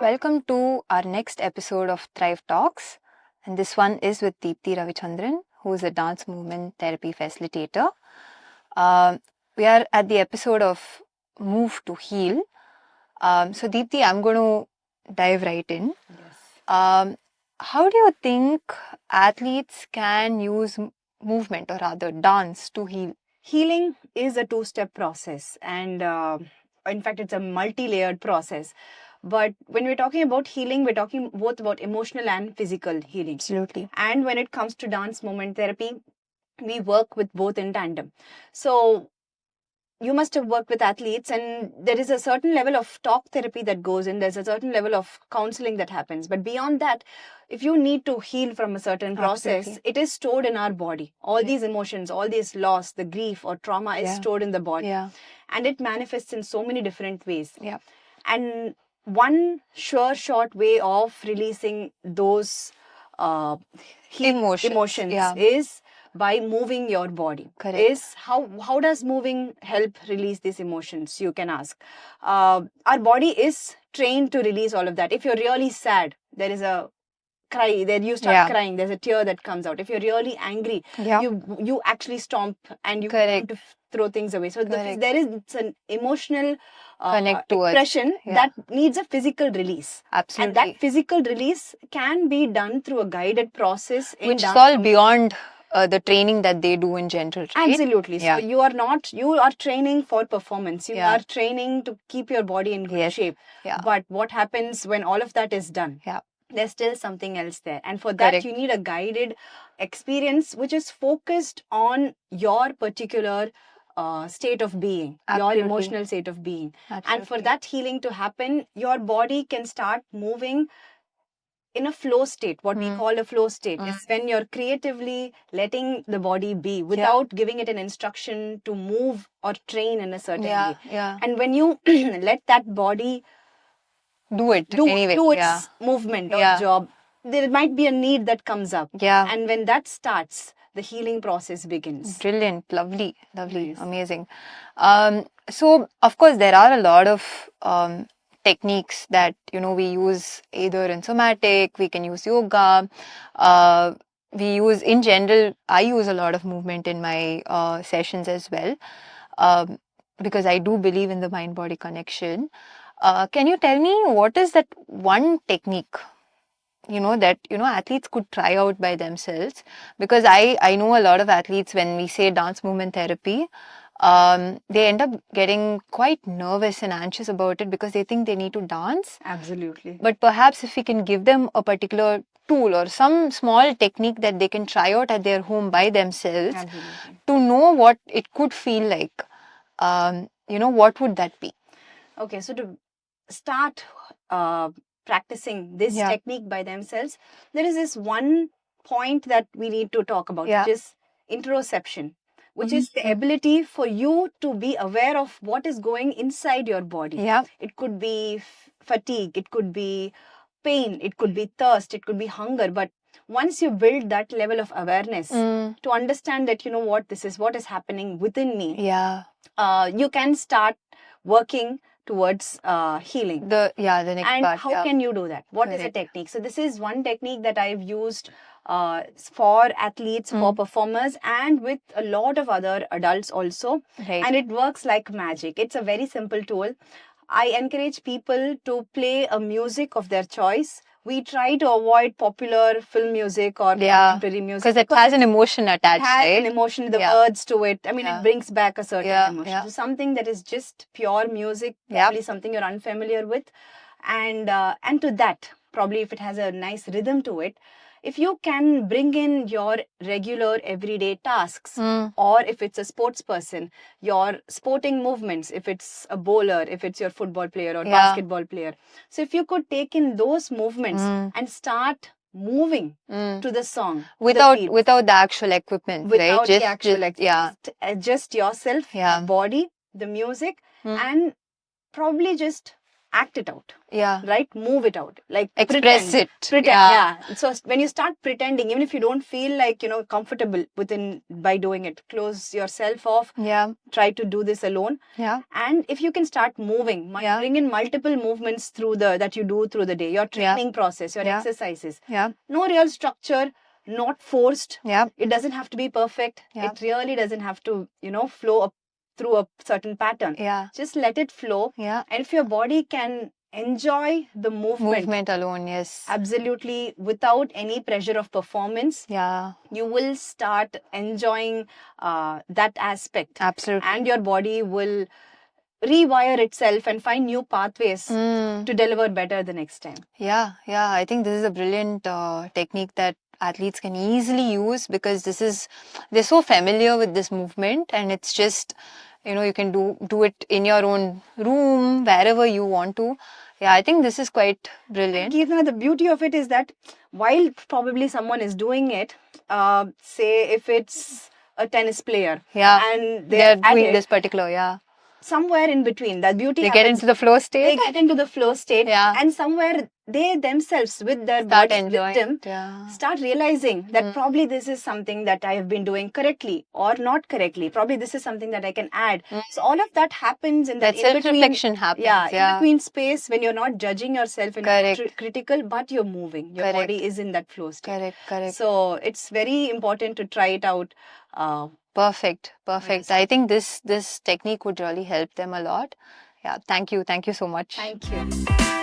Welcome to our next episode of Thrive Talks. And this one is with Deepthi Ravichandran, who is a dance movement therapy facilitator. We are at the episode of Move to Heal. So, Deepthi, I'm going to dive right in. Yes. How do you think athletes can use movement or rather dance to heal? Healing is a two-step process, and in fact, it's a multi-layered process. But when we're talking about healing, we're talking both about emotional and physical healing. Absolutely. And when it comes to dance movement therapy, we work with both in tandem. So you must have worked with athletes, and there is a certain level of talk therapy that goes in. There's a certain level of counseling that happens. But beyond that, if you need to heal from a certain process, Absolutely. it is stored in our body. All these emotions, all this loss, the grief or trauma is stored in the body. Yeah. And it manifests in so many different ways. Yeah. And one sure short way of releasing those emotions is by moving your body. Correct. Is how does moving help release these emotions, you can ask. Our body is trained to release all of that. If you're really sad, there is a cry, then you start crying, there's a tear that comes out. If you're really angry, you actually stomp and you want to throw things away. So it's an emotional expression that needs a physical release. Absolutely. And that physical release can be done through a guided process, which is all beyond the training that they do in general, right? Absolutely. So you are training for performance. You are training to keep your body in good shape. But what happens when all of that is done? There's still something else there. And for that, you need a guided experience which is focused on your particular state of being, your emotional state of being. And for that healing to happen, your body can start moving in a flow state. What we call a flow state is when you're creatively letting the body be without giving it an instruction to move or train in a certain way. And when you let that body do its movement or job, there might be a need that comes up. And when that starts, the healing process begins. Brilliant. Lovely. Yes. Amazing. So, of course, there are a lot of techniques that, we use either in somatic, we can use yoga. We use, in general, I use a lot of movement in my sessions as well, because I do believe in the mind-body connection. Can you tell me what is that one technique, that, athletes could try out by themselves? Because I know a lot of athletes, when we say dance movement therapy, they end up getting quite nervous and anxious about it because they think they need to dance. Absolutely. But perhaps if we can give them a particular tool or some small technique that they can try out at their home by themselves to know what it could feel like, what would that be? Okay, so to start practicing this technique by themselves, there is this one point that we need to talk about, which is interoception, which is the ability for you to be aware of what is going inside your body. It could be fatigue, it could be pain, it could be thirst, it could be hunger. But once you build that level of awareness to understand that, what this is, what is happening within me, you can start working towards healing. The next and part. How can you do that? What is the technique? So this is one technique that I've used for athletes, for performers, and with a lot of other adults also. And it works like magic. It's a very simple tool. I encourage people to play a music of their choice. We try to avoid popular film music or contemporary music. Because it has an emotion attached, It has an emotion, the words to it. I mean, it brings back a certain emotion. So something that is just pure music, probably something you're unfamiliar with. And to that, probably if it has a nice rhythm to it, if you can bring in your regular everyday tasks, or if it's a sports person, your sporting movements, if it's a bowler, if it's your football player or basketball player. So if you could take in those movements and start moving to the song. Without the actual equipment, without right? The actual equipment. Just yourself, body, the music, and probably just act it out. Yeah. Right? Move it out. Like express it. Pretend. Yeah. So when you start pretending, even if you don't feel like, comfortable by doing it, close yourself off. Yeah. Try to do this alone. Yeah. And if you can start moving, bring in multiple movements that you do through the day, your training process, your exercises. Yeah. No real structure, not forced. Yeah. It doesn't have to be perfect. Yeah. It really doesn't have to, flow up through a certain pattern. Yeah. Just let it flow. Yeah. And if your body can enjoy the movement alone, yes, absolutely, without any pressure of performance, you will start enjoying that aspect. Absolutely. And your body will rewire itself and find new pathways to deliver better the next time. Yeah, I think this is a brilliant technique that athletes can easily use, because they're so familiar with this movement, and it's just, you can do it in your own room, wherever you want to. Yeah, I think this is quite brilliant. Geetha, the beauty of it is that while probably someone is doing it, say if it's a tennis player, and they're doing this particular, somewhere in between, that beauty they get into the flow state. They get into the flow state, and somewhere they themselves, with their body's wisdom, start realizing that probably this is something that I have been doing correctly or not correctly. Probably this is something that I can add. So all of that happens in that self-reflection happens. In between space, when you're not judging yourself and critical, but you're moving. Your body is in that flow state. Correct. So it's very important to try it out. Perfect. I think this technique would really help them a lot. Yeah, thank you so much. Thank you.